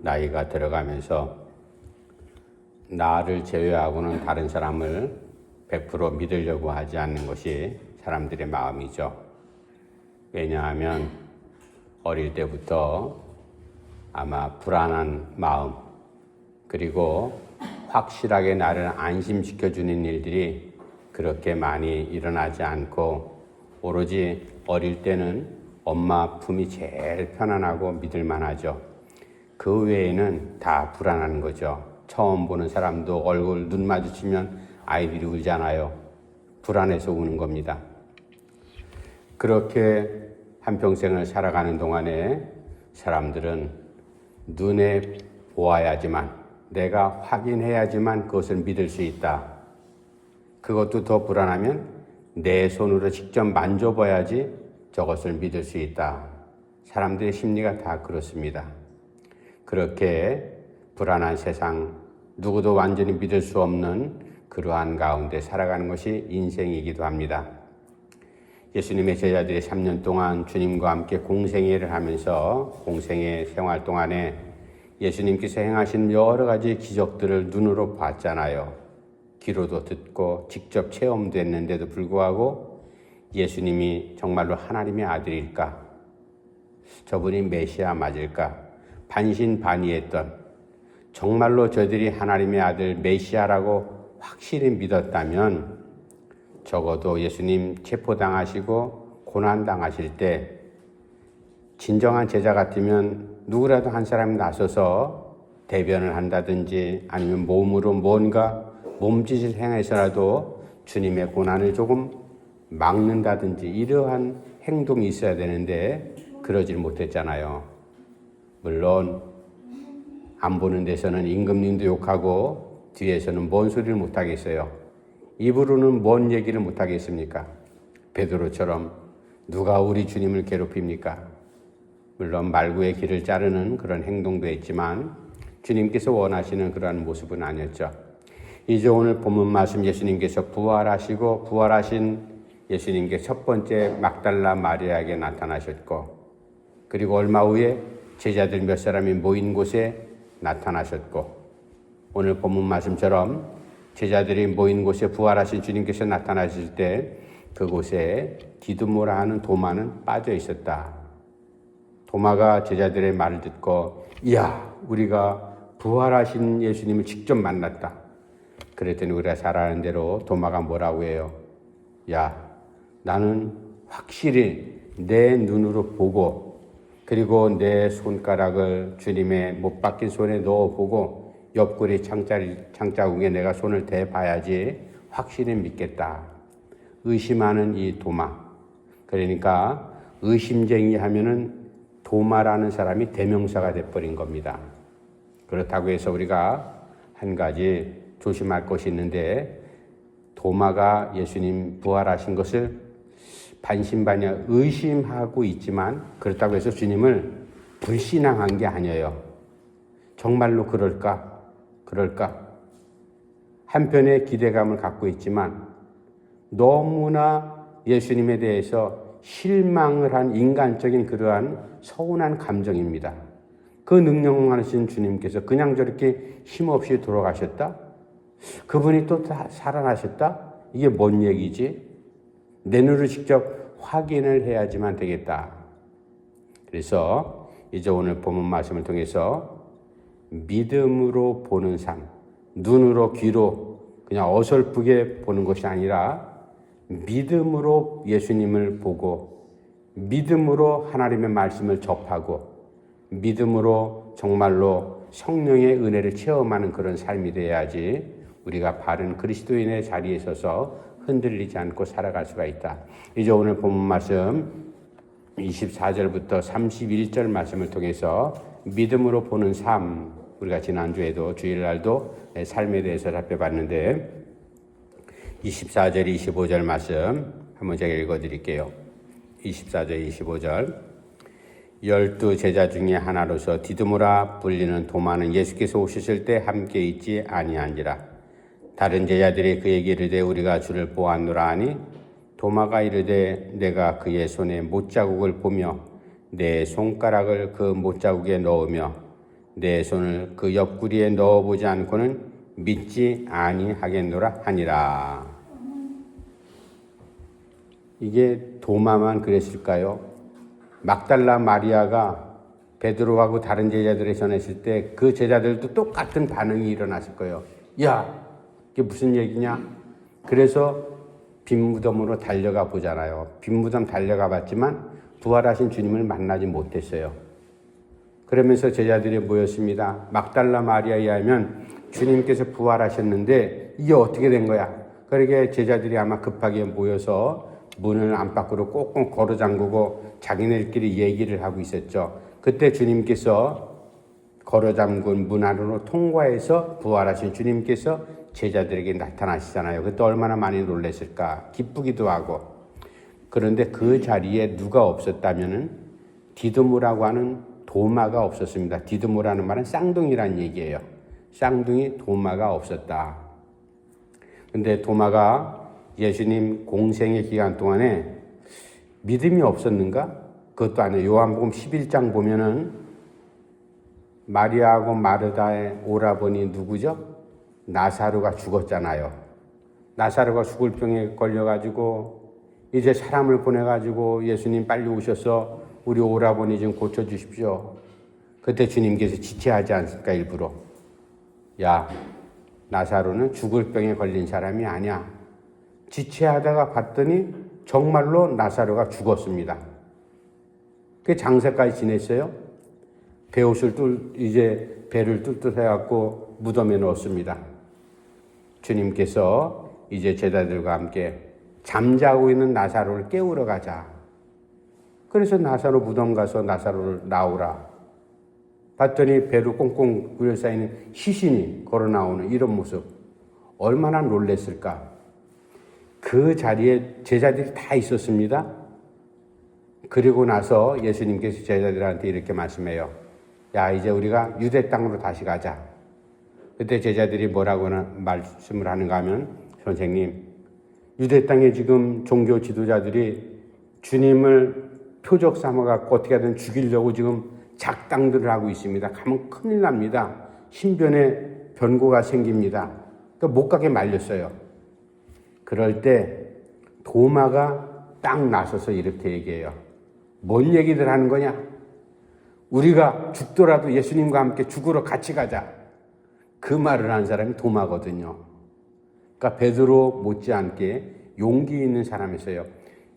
나이가 들어가면서 나를 제외하고는 다른 사람을 100% 믿으려고 하지 않는 것이 사람들의 마음이죠. 왜냐하면 어릴 때부터 아마 불안한 마음, 그리고 확실하게 나를 안심시켜주는 일들이 그렇게 많이 일어나지 않고 오로지 어릴 때는 엄마 품이 제일 편안하고 믿을만하죠. 그 외에는 다 불안한 거죠. 처음 보는 사람도 얼굴 눈 마주치면 아이들이 울잖아요. 불안해서 우는 겁니다. 그렇게 한평생을 살아가는 동안에 사람들은 눈에 보아야지만, 내가 확인해야지만 그것을 믿을 수 있다. 그것도 더 불안하면 내 손으로 직접 만져봐야지 저것을 믿을 수 있다. 사람들의 심리가 다 그렇습니다. 그렇게 불안한 세상, 누구도 완전히 믿을 수 없는 그러한 가운데 살아가는 것이 인생이기도 합니다. 예수님의 제자들이 3년 동안 주님과 함께 공생애를 하면서 공생애 생활 동안에 예수님께서 행하신 여러 가지 기적들을 눈으로 봤잖아요. 귀로도 듣고 직접 체험도 했는데도 불구하고 예수님이 정말로 하나님의 아들일까? 저분이 메시아 맞을까? 반신반의했던, 정말로 저들이 하나님의 아들 메시아라고 확실히 믿었다면 적어도 예수님 체포당하시고 고난당하실 때 진정한 제자 같으면 누구라도 한 사람이 나서서 대변을 한다든지 아니면 몸으로 뭔가 몸짓을 행해서라도 주님의 고난을 조금 막는다든지 이러한 행동이 있어야 되는데 그러질 못했잖아요. 물론 안 보는 데서는 임금님도 욕하고 뒤에서는 뭔 소리를 못하겠어요. 입으로는 뭔 얘기를 못하겠습니까? 베드로처럼 누가 우리 주님을 괴롭힙니까? 물론 말구의 길을 자르는 그런 행동도 했지만 주님께서 원하시는 그러한 모습은 아니었죠. 이제 오늘 본문 말씀, 예수님께서 부활하시고 부활하신 예수님께 첫 번째 막달라 마리아에게 나타나셨고, 그리고 얼마 후에 제자들 몇 사람이 모인 곳에 나타나셨고, 오늘 본문 말씀처럼 제자들이 모인 곳에 부활하신 주님께서 나타나실 때 그곳에 디두모라 하는 도마는 빠져 있었다. 도마가 제자들의 말을 듣고, 이야, 우리가 부활하신 예수님을 직접 만났다. 그랬더니 우리가 잘 아는 대로 도마가 뭐라고 해요? 야, 나는 확실히 내 눈으로 보고, 그리고 내 손가락을 주님의 못 박힌 손에 넣어보고 옆구리 창자국에 내가 손을 대봐야지 확실히 믿겠다. 의심하는 이 도마. 그러니까 의심쟁이 하면은 도마라는 사람이 대명사가 돼버린 겁니다. 그렇다고 해서 우리가 한 가지 조심할 것이 있는데, 도마가 예수님 부활하신 것을 반신반의 의심하고 있지만 그렇다고 해서 주님을 불신앙한 게 아니에요. 정말로 그럴까? 한편의 기대감을 갖고 있지만 너무나 예수님에 대해서 실망을 한 인간적인 그러한 서운한 감정입니다. 그 능력하신 주님께서 그냥 저렇게 힘없이 돌아가셨다? 그분이 또 살아나셨다? 이게 뭔 얘기지? 내 눈으로 직접 확인을 해야지만 되겠다. 그래서 이제 오늘 본문 말씀을 통해서 믿음으로 보는 삶, 눈으로 귀로 그냥 어설프게 보는 것이 아니라 믿음으로 예수님을 보고 믿음으로 하나님의 말씀을 접하고 믿음으로 정말로 성령의 은혜를 체험하는 그런 삶이 돼야지 우리가 바른 그리스도인의 자리에 서서 흔들리지 않고 살아갈 수가 있다. 이제 오늘 본문 말씀 24절부터 31절 말씀을 통해서 믿음으로 보는 삶, 우리가 지난주에도 주일날도 삶에 대해서 살펴봤는데 24절 25절 말씀 한번 제가 읽어드릴게요. 24절 25절 12 제자 중에 하나로서 디두모라 불리는 도마는 예수께서 오셨을 때 함께 있지 아니한지라. 다른 제자들이 그에게 이르되 우리가 주를 보았노라 하니 도마가 이르되 내가 그의 손에 못자국을 보며 내 손가락을 그 못자국에 넣으며 내 손을 그 옆구리에 넣어보지 않고는 믿지 아니하겠노라 하니라. 이게 도마만 그랬을까요? 막달라 마리아가 베드로하고 다른 제자들에 전했을 때 그 제자들도 똑같은 반응이 일어났을 거예요. 야, 이게 무슨 얘기냐? 그래서 빈무덤으로 달려가 보잖아요. 빈무덤 달려가 봤지만 부활하신 주님을 만나지 못했어요. 그러면서 제자들이 모였습니다. 막달라 마리아에 의하면 주님께서 부활하셨는데 이게 어떻게 된 거야? 그러게 제자들이 아마 급하게 모여서 문을 안팎으로 꽁꽁 걸어 잠그고 자기네들끼리 얘기를 하고 있었죠. 그때 주님께서 걸어 잠근 문 안으로 통과해서 부활하신 주님께서 제자들에게 나타나시잖아요. 그때 얼마나 많이 놀랐을까? 기쁘기도 하고. 그런데 그 자리에 누가 없었다면은 디두모라고 하는 도마가 없었습니다. 디두모라는 말은 쌍둥이란 얘기예요. 쌍둥이 도마가 없었다. 근데 도마가 예수님 공생의 기간 동안에 믿음이 없었는가? 그것도 아니에요. 요한복음 11장 보면은 마리아하고 마르다의 오라버니 누구죠? 나사로가 죽었잖아요. 나사로가 죽을 병에 걸려가지고 이제 사람을 보내가지고 예수님 빨리 오셔서 우리 오라버니 좀 고쳐주십시오. 그때 주님께서 지체하지 않습니까? 일부러. 야, 나사로는 죽을 병에 걸린 사람이 아니야. 지체하다가 봤더니 정말로 나사로가 죽었습니다. 그 장사까지 지냈어요. 이제 배를 뚫뚫해갖고 무덤에 넣었습니다. 주님께서 이제 제자들과 함께 잠자고 있는 나사로를 깨우러 가자. 그래서 나사로 무덤 가서 나사로를 나오라. 봤더니 배로 꽁꽁 둘러싸이는 시신이 걸어 나오는 이런 모습. 얼마나 놀랬을까. 그 자리에 제자들이 다 있었습니다. 그리고 나서 예수님께서 제자들한테 이렇게 말씀해요. 야, 이제 우리가 유대 땅으로 다시 가자. 그때 제자들이 뭐라고 말씀을 하는가 하면, 선생님, 유대 땅에 지금 종교 지도자들이 주님을 표적 삼아갖고 어떻게 하든 죽이려고 지금 작당들을 하고 있습니다. 가면 큰일 납니다. 신변에 변고가 생깁니다. 그러니까 못 가게 말렸어요. 그럴 때 도마가 딱 나서서 이렇게 얘기해요. 뭔 얘기들 하는 거냐? 우리가 죽더라도 예수님과 함께 죽으러 같이 가자. 그 말을 한 사람이 도마거든요. 그러니까 베드로 못지않게 용기 있는 사람이었어요.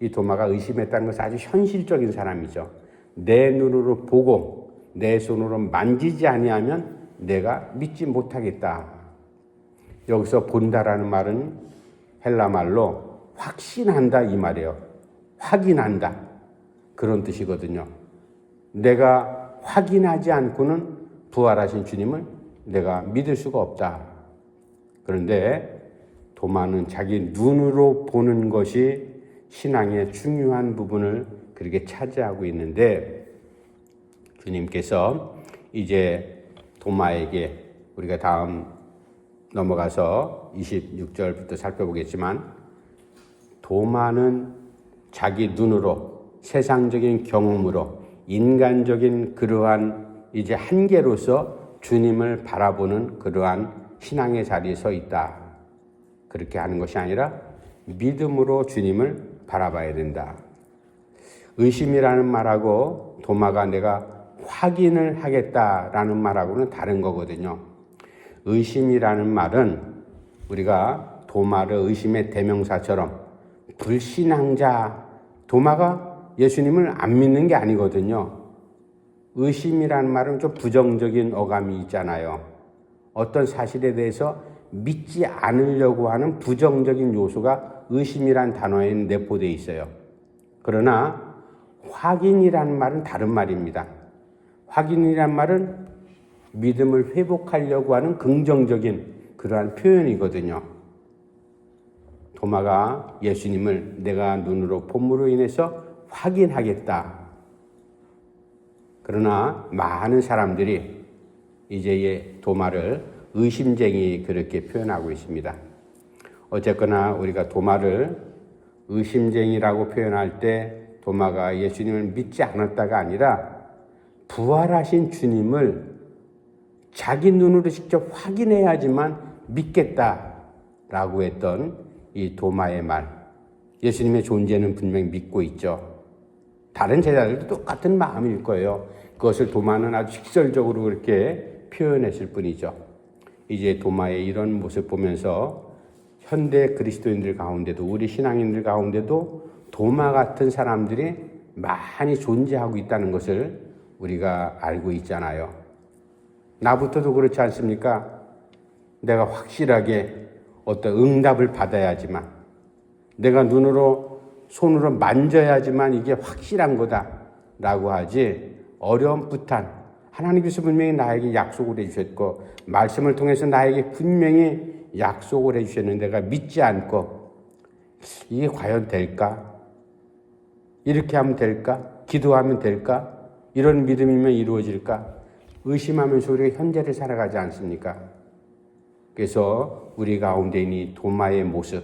이 도마가 의심했다는 것은 아주 현실적인 사람이죠. 내 눈으로 보고 내 손으로 만지지 아니하면 내가 믿지 못하겠다. 여기서 본다라는 말은 헬라 말로 확신한다 이 말이에요. 확인한다. 그런 뜻이거든요. 내가 확인하지 않고는 부활하신 주님을 내가 믿을 수가 없다. 그런데 도마는 자기 눈으로 보는 것이 신앙의 중요한 부분을 그렇게 차지하고 있는데 주님께서 이제 도마에게 우리가 다음 넘어가서 26절부터 살펴보겠지만 도마는 자기 눈으로 세상적인 경험으로 인간적인 그러한 이제 한계로서 주님을 바라보는 그러한 신앙의 자리에 서 있다. 그렇게 하는 것이 아니라 믿음으로 주님을 바라봐야 된다. 의심이라는 말하고 도마가 내가 확인을 하겠다라는 말하고는 다른 거거든요. 의심이라는 말은 우리가 도마를 의심의 대명사처럼 불신앙자, 도마가 예수님을 안 믿는 게 아니거든요. 의심이라는 말은 좀 부정적인 어감이 있잖아요. 어떤 사실에 대해서 믿지 않으려고 하는 부정적인 요소가 의심이란 단어에 내포되어 있어요. 그러나 확인이라는 말은 다른 말입니다. 확인이란 말은 믿음을 회복하려고 하는 긍정적인 그러한 표현이거든요. 도마가 예수님을 내가 눈으로 봄으로 인해서 확인하겠다. 그러나 많은 사람들이 이제 도마를 의심쟁이 그렇게 표현하고 있습니다. 어쨌거나 우리가 도마를 의심쟁이라고 표현할 때 도마가 예수님을 믿지 않았다가 아니라 부활하신 주님을 자기 눈으로 직접 확인해야지만 믿겠다라고 했던 이 도마의 말. 예수님의 존재는 분명히 믿고 있죠. 다른 제자들도 똑같은 마음일 거예요. 그것을 도마는 아주 직설적으로 그렇게 표현했을 뿐이죠. 이제 도마의 이런 모습 보면서 현대 그리스도인들 가운데도, 우리 신앙인들 가운데도 도마 같은 사람들이 많이 존재하고 있다는 것을 우리가 알고 있잖아요. 나부터도 그렇지 않습니까? 내가 확실하게 어떤 응답을 받아야지만, 내가 눈으로 손으로 만져야지만 이게 확실한 거다라고 하지, 어렴풋한, 하나님께서 분명히 나에게 약속을 해주셨고 말씀을 통해서 나에게 분명히 약속을 해주셨는데 내가 믿지 않고 이게 과연 될까? 이렇게 하면 될까? 기도하면 될까? 이런 믿음이면 이루어질까? 의심하면서 우리가 현재를 살아가지 않습니까? 그래서 우리 가운데 있는 이 도마의 모습,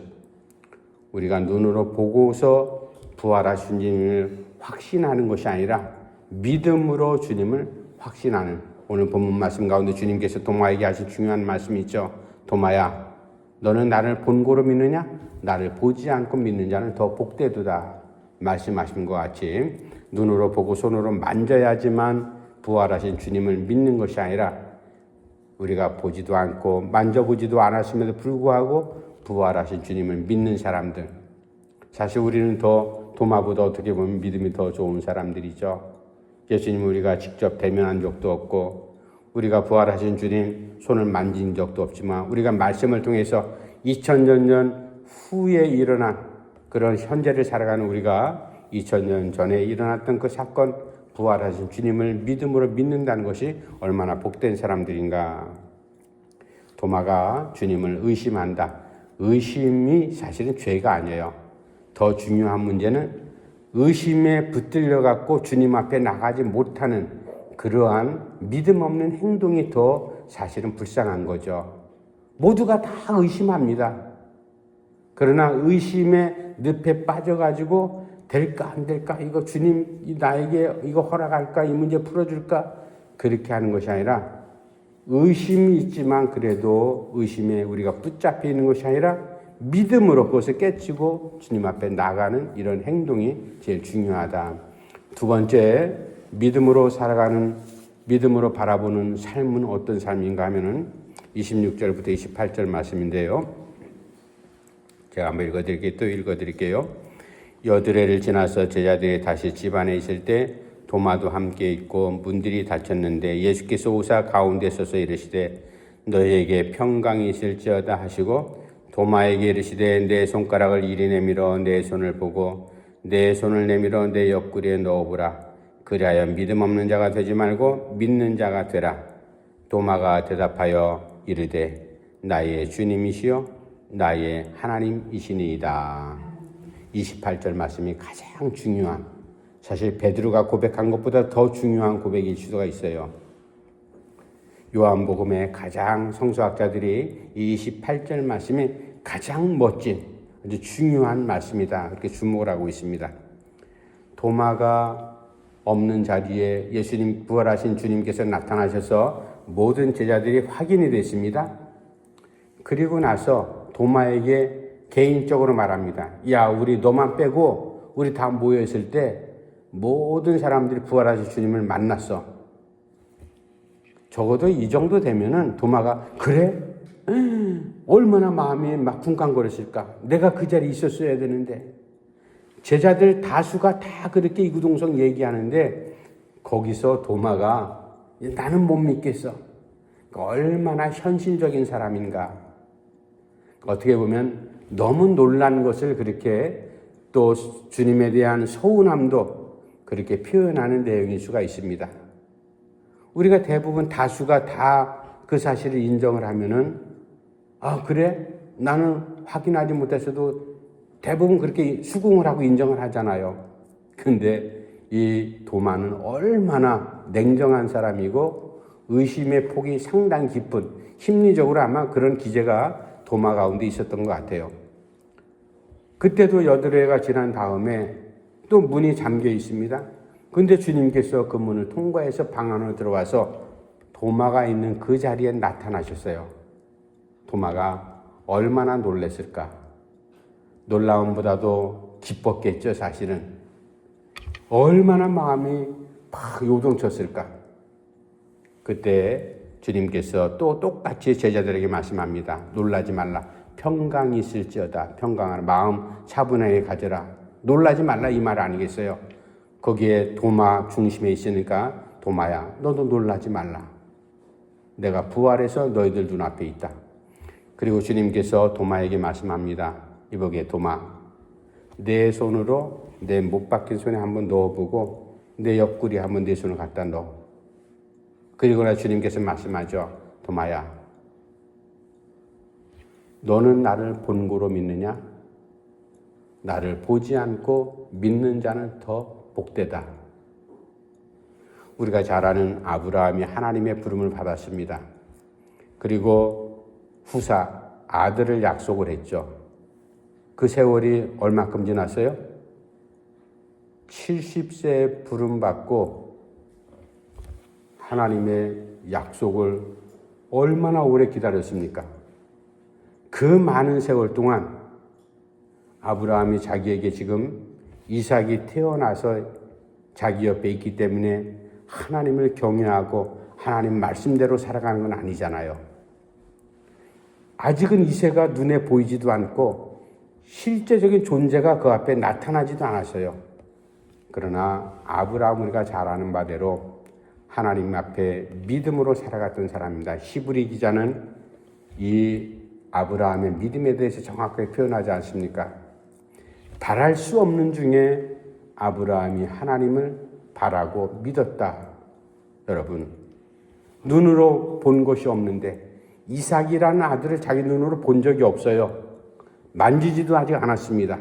우리가 눈으로 보고서 부활하신 주님을 확신하는 것이 아니라 믿음으로 주님을 확신하는, 오늘 본문 말씀 가운데 주님께서 도마에게 하신 중요한 말씀이 있죠. 도마야, 너는 나를 본고로 믿느냐? 나를 보지 않고 믿는 자는 더 복되도다 말씀하신 것 같이 눈으로 보고 손으로 만져야지만 부활하신 주님을 믿는 것이 아니라 우리가 보지도 않고 만져보지도 않았음에도 불구하고 부활하신 주님을 믿는 사람들, 사실 우리는 더 도마보다 어떻게 보면 믿음이 더 좋은 사람들이죠. 예수님을 우리가 직접 대면한 적도 없고 우리가 부활하신 주님 손을 만진 적도 없지만 우리가 말씀을 통해서 2000년 후에 일어난 그런 현재를 살아가는 우리가 2000년 전에 일어났던 그 사건, 부활하신 주님을 믿음으로 믿는다는 것이 얼마나 복된 사람들인가. 도마가 주님을 의심한다. 의심이 사실은 죄가 아니에요. 더 중요한 문제는 의심에 붙들려 갖고 주님 앞에 나가지 못하는 그러한 믿음 없는 행동이 더 사실은 불쌍한 거죠. 모두가 다 의심합니다. 그러나 의심의 늪에 빠져가지고 될까 안 될까, 이거 주님 나에게 이거 허락할까, 이 문제 풀어줄까, 그렇게 하는 것이 아니라 의심이 있지만 그래도 의심에 우리가 붙잡혀 있는 것이 아니라 믿음으로 그것을 깨치고 주님 앞에 나가는 이런 행동이 제일 중요하다. 두 번째, 믿음으로 살아가는, 믿음으로 바라보는 삶은 어떤 삶인가 하면은 26절부터 28절 말씀인데요. 제가 한번 읽어드릴게요. 또 읽어드릴게요. 여드레를 지나서 제자들이 다시 집 안에 있을 때 도마도 함께 있고 문들이 닫혔는데 예수께서 오사 가운데 서서 이르시되 너희에게 평강이 있을지어다 하시고 도마에게 이르시되 내 손가락을 이리 내밀어 내 손을 보고 내 손을 내밀어 내 옆구리에 넣어보라. 그리하여 믿음 없는 자가 되지 말고 믿는 자가 되라. 도마가 대답하여 이르되 나의 주님이시여 나의 하나님이시니이다. 28절 말씀이 가장 중요한, 사실 베드로가 고백한 것보다 더 중요한 고백일 수가 있어요. 요한복음의 가장 성서학자들이 이 28절 말씀이 가장 멋진, 아주 중요한 말씀이다, 그렇게 주목을 하고 있습니다. 도마가 없는 자리에 예수님, 부활하신 주님께서 나타나셔서 모든 제자들이 확인이 됐습니다. 그리고 나서 도마에게 개인적으로 말합니다. 야, 우리 너만 빼고 우리 다 모여있을 때 모든 사람들이 부활하신 주님을 만났어. 적어도 이 정도 되면은 도마가, 그래? 얼마나 마음이 막 쿵쾅거렸을까? 내가 그 자리에 있었어야 되는데. 제자들 다수가 다 그렇게 이구동성 얘기하는데 거기서 도마가 나는 못 믿겠어. 얼마나 현실적인 사람인가. 어떻게 보면 너무 놀란 것을 그렇게, 또 주님에 대한 서운함도 그렇게 표현하는 내용일 수가 있습니다. 우리가 대부분 다수가 다 그 사실을 인정을 하면은, 아, 그래? 나는 확인하지 못했어도 대부분 그렇게 수긍을 하고 인정을 하잖아요. 근데 이 도마는 얼마나 냉정한 사람이고 의심의 폭이 상당히 깊은, 심리적으로 아마 그런 기제가 도마 가운데 있었던 것 같아요. 그때도 여드레가 지난 다음에 또 문이 잠겨 있습니다. 근데 주님께서 그 문을 통과해서 방 안으로 들어와서 도마가 있는 그 자리에 나타나셨어요. 도마가 얼마나 놀랐을까? 놀라움보다도 기뻤겠죠, 사실은. 얼마나 마음이 막 요동쳤을까? 그때 주님께서 또 똑같이 제자들에게 말씀합니다. 놀라지 말라. 평강이 있을지어다. 평강하라. 마음 차분하게 가져라. 놀라지 말라 이 말 아니겠어요? 거기에 도마 중심에 있으니까 도마야, 너도 놀라지 말라. 내가 부활해서 너희들 눈앞에 있다. 그리고 주님께서 도마에게 말씀합니다. 이보게 도마, 내 손으로 내 못 박힌 손에 한번 넣어보고 내 옆구리에 한번 내 손을 갖다 넣어. 그리고 나 주님께서 말씀하죠. 도마야, 너는 나를 본고로 믿느냐? 나를 보지 않고 믿는 자는 더 복되다. 우리가 잘 아는 아브라함이 하나님의 부름을 받았습니다. 그리고 후사 아들을 약속을 했죠. 그 세월이 얼마큼 지났어요? 70세에 부름받고 하나님의 약속을 얼마나 오래 기다렸습니까? 그 많은 세월 동안 아브라함이 자기에게 지금 이삭이 태어나서 자기 옆에 있기 때문에 하나님을 경외하고 하나님 말씀대로 살아가는 건 아니잖아요. 아직은 이새가 눈에 보이지도 않고 실제적인 존재가 그 앞에 나타나지도 않았어요. 그러나 아브라함 우리가 잘 아는 바대로 하나님 앞에 믿음으로 살아갔던 사람입니다. 히브리 기자는 이 아브라함의 믿음에 대해서 정확하게 표현하지 않습니까? 바랄 수 없는 중에 아브라함이 하나님을 바라고 믿었다. 여러분, 눈으로 본 것이 없는데 이삭이라는 아들을 자기 눈으로 본 적이 없어요. 만지지도 하지 않았습니다.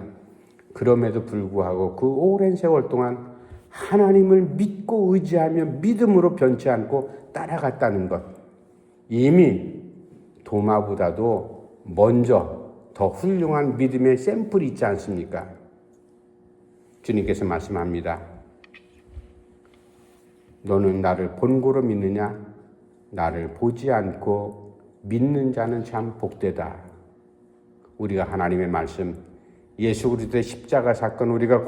그럼에도 불구하고 그 오랜 세월 동안 하나님을 믿고 의지하며 믿음으로 변치 않고 따라갔다는 것. 이미 도마보다도 먼저 더 훌륭한 믿음의 샘플이 있지 않습니까? 주님께서 말씀합니다. 너는 나를 본고로 믿느냐? 나를 보지 않고 믿는 자는 참 복되다. 우리가 하나님의 말씀, 예수 그리스도의 십자가 사건, 우리가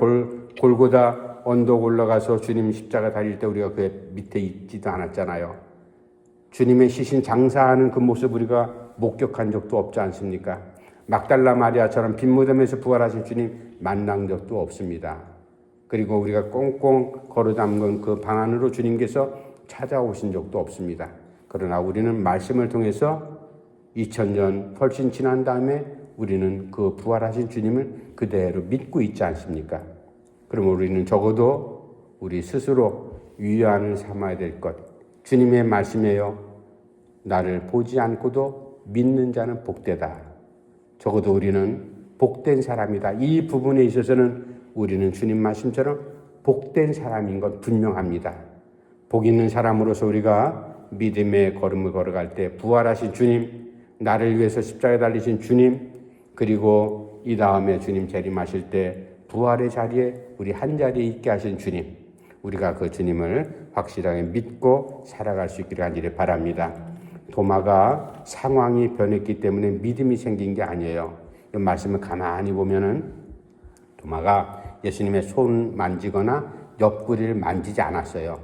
골고다 언덕 올라가서 주님 십자가 달릴 때 우리가 그 밑에 있지도 않았잖아요. 주님의 시신 장사하는 그 모습 우리가 목격한 적도 없지 않습니까? 막달라 마리아처럼 빈 무덤에서 부활하신 주님 만난 적도 없습니다. 그리고 우리가 꽁꽁 걸어 담근 그 방 안으로 주님께서 찾아오신 적도 없습니다. 그러나 우리는 말씀을 통해서 2000년 훨씬 지난 다음에 우리는 그 부활하신 주님을 그대로 믿고 있지 않습니까? 그럼 우리는 적어도 우리 스스로 위안을 삼아야 될 것. 주님의 말씀이에요. 나를 보지 않고도 믿는 자는 복되다. 적어도 우리는 복된 사람이다. 이 부분에 있어서는 우리는 주님 말씀처럼 복된 사람인 건 분명합니다. 복 있는 사람으로서 우리가 믿음의 걸음을 걸어갈 때 부활하신 주님, 나를 위해서 십자가에 달리신 주님, 그리고 이 다음에 주님 재림하실 때 부활의 자리에 우리 한 자리에 있게 하신 주님, 우리가 그 주님을 확실하게 믿고 살아갈 수 있기를 간절히 바랍니다. 도마가 상황이 변했기 때문에 믿음이 생긴 게 아니에요. 이 말씀을 가만히 보면은 도마가 예수님의 손 만지거나 옆구리를 만지지 않았어요.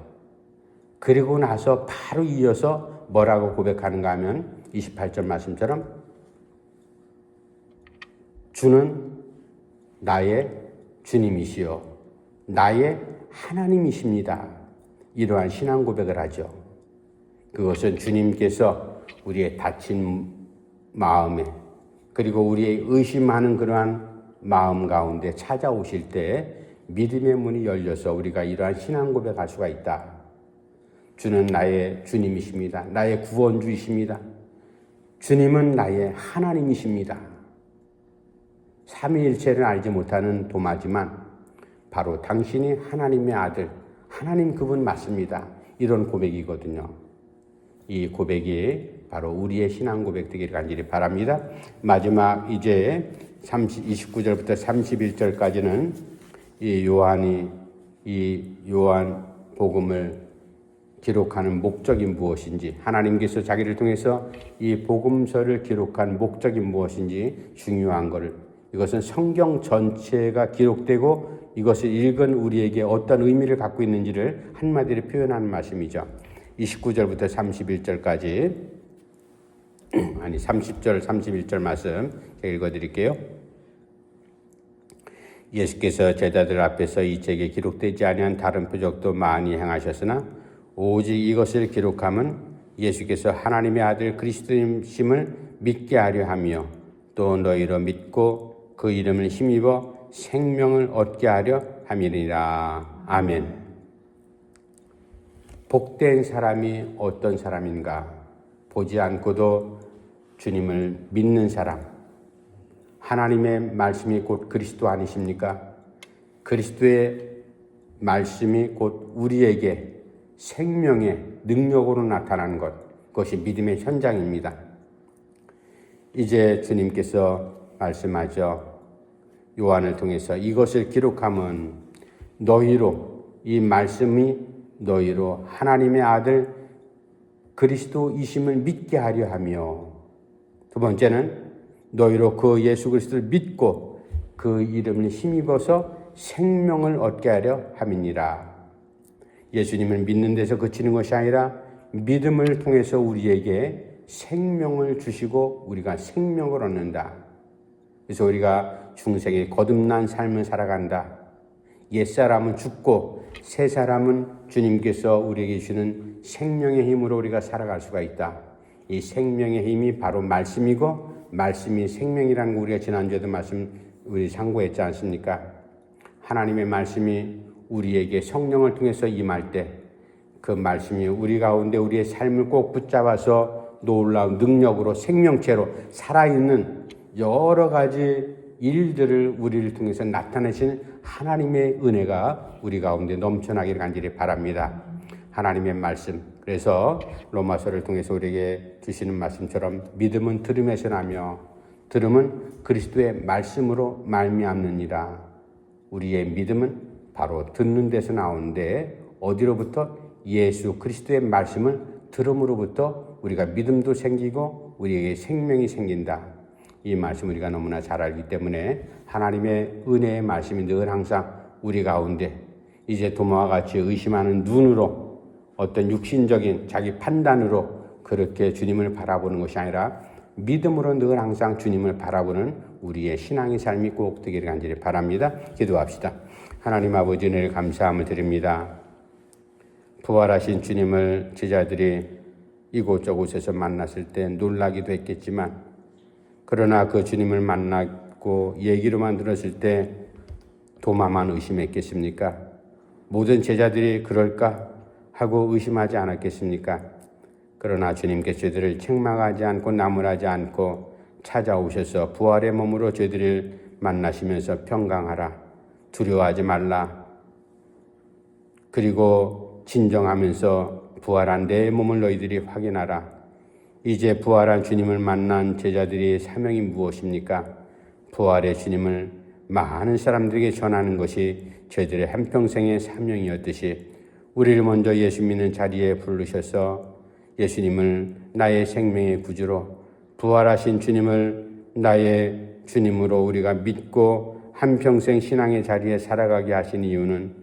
그리고 나서 바로 이어서 뭐라고 고백하는가 하면 28절 말씀처럼 주는 나의 주님이시요 나의 하나님이십니다. 이러한 신앙 고백을 하죠. 그것은 주님께서 우리의 다친 마음에 그리고 우리의 의심하는 그러한 마음 가운데 찾아오실 때 믿음의 문이 열려서 우리가 이러한 신앙 고백할 수가 있다. 주는 나의 주님이십니다. 나의 구원주이십니다. 주님은 나의 하나님이십니다. 삼위일체를 알지 못하는 도마지만 바로 당신이 하나님의 아들, 하나님 그분 맞습니다. 이런 고백이거든요. 이 고백이 바로 우리의 신앙 고백 되기를 간절히 바랍니다. 마지막 이제 29절부터 31절까지는 이 요한 복음을 기록하는 목적이 무엇인지, 하나님께서 자기를 통해서 이 복음서를 기록한 목적이 무엇인지 중요한 것을, 이것은 성경 전체가 기록되고 이것을 읽은 우리에게 어떤 의미를 갖고 있는지를 한마디로 표현하는 말씀이죠. 29절부터 31절까지, 아니 30절, 31절 말씀 제가 읽어드릴게요. 예수께서 제자들 앞에서 이 책에 기록되지 아니한 다른 표적도 많이 행하셨으나 오직 이것을 기록함은 예수께서 하나님의 아들 그리스도임을 믿게 하려 하며 또 너희로 믿고 그 이름을 힘입어 생명을 얻게 하려 함이니라. 아멘. 복된 사람이 어떤 사람인가? 보지 않고도 주님을 믿는 사람. 하나님의 말씀이 곧 그리스도 아니십니까? 그리스도의 말씀이 곧 우리에게 생명의 능력으로 나타나는 것, 그것이 믿음의 현장입니다. 이제 주님께서 말씀하죠. 요한을 통해서 이것을 기록함은 너희로, 이 말씀이 너희로 하나님의 아들 그리스도이심을 믿게 하려 하며, 두 번째는 너희로 그 예수 그리스도를 믿고 그 이름을 힘입어서 생명을 얻게 하려 함이니라. 예수님을 믿는 데서 그치는 것이 아니라 믿음을 통해서 우리에게 생명을 주시고 우리가 생명을 얻는다. 그래서 우리가 중생의 거듭난 삶을 살아간다. 옛사람은 죽고 새 사람은 주님께서 우리에게 주시는 생명의 힘으로 우리가 살아갈 수가 있다. 이 생명의 힘이 바로 말씀이고 말씀이 생명이라는 거 우리가 지난주에도 우리 상고했지 않습니까? 하나님의 말씀이 우리에게 성령을 통해서 임할 때 그 말씀이 우리 가운데 우리의 삶을 꼭 붙잡아서 놀라운 능력으로 생명체로 살아있는 여러 가지 일들을 우리를 통해서 나타내신 하나님의 은혜가 우리 가운데 넘쳐나기를 간절히 바랍니다. 하나님의 말씀, 그래서 로마서를 통해서 우리에게 주시는 말씀처럼 믿음은 들음에서 나며 들음은 그리스도의 말씀으로 말미암느니라. 우리의 믿음은 바로 듣는 데서 나오는데 어디로부터? 예수 그리스도의 말씀을 들음으로부터 우리가 믿음도 생기고 우리에게 생명이 생긴다. 이 말씀 우리가 너무나 잘 알기 때문에 하나님의 은혜의 말씀이 늘 항상 우리 가운데, 이제 도마와 같이 의심하는 눈으로, 어떤 육신적인 자기 판단으로 그렇게 주님을 바라보는 것이 아니라 믿음으로 늘 항상 주님을 바라보는 우리의 신앙의 삶이 꼭 되기를 간절히 바랍니다. 기도합시다. 하나님 아버지, 은혜를 감사함을 드립니다. 부활하신 주님을 제자들이 이곳저곳에서 만났을 때 놀라기도 했겠지만, 그러나 그 주님을 만났고 얘기로만 들었을 때 도마만 의심했겠습니까? 모든 제자들이 그럴까 하고 의심하지 않았겠습니까? 그러나 주님께서 저희들을 책망하지 않고 나무라지 않고 찾아오셔서 부활의 몸으로 저희들을 만나시면서 평강하라, 두려워하지 말라, 그리고 진정하면서 부활한 내 몸을 너희들이 확인하라. 이제 부활한 주님을 만난 제자들의 사명이 무엇입니까? 부활의 주님을 많은 사람들에게 전하는 것이 저희들의 한평생의 사명이었듯이 우리를 먼저 예수 믿는 자리에 부르셔서 예수님을 나의 생명의 구주로, 부활하신 주님을 나의 주님으로 우리가 믿고 한평생 신앙의 자리에 살아가게 하신 이유는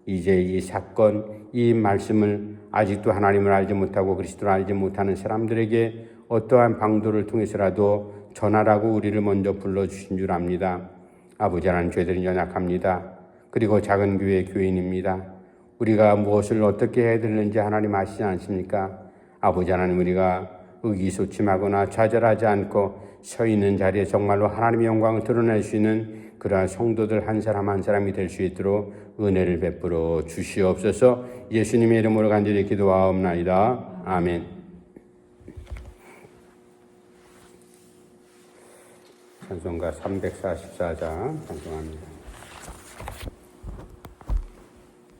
이제 이 사건, 이 말씀을 아직도 하나님을 알지 못하고 그리스도를 알지 못하는 사람들에게 어떠한 방도를 통해서라도 전하라고 우리를 먼저 불러주신 줄 압니다. 아버지 하나님, 저희들은 연약합니다. 그리고 작은 교회 교인입니다. 우리가 무엇을 어떻게 해야 되는지 하나님 아시지 않습니까? 아버지 하나님, 우리가 의기소침하거나 좌절하지 않고 서 있는 자리에 정말로 하나님의 영광을 드러낼 수 있는 그러한 성도들 한 사람 한 사람이 될 수 있도록 은혜를 베풀어 주시옵소서. 예수님의 이름으로 간절히 기도하옵나이다. 아멘. 찬송가 344장 찬송합니다.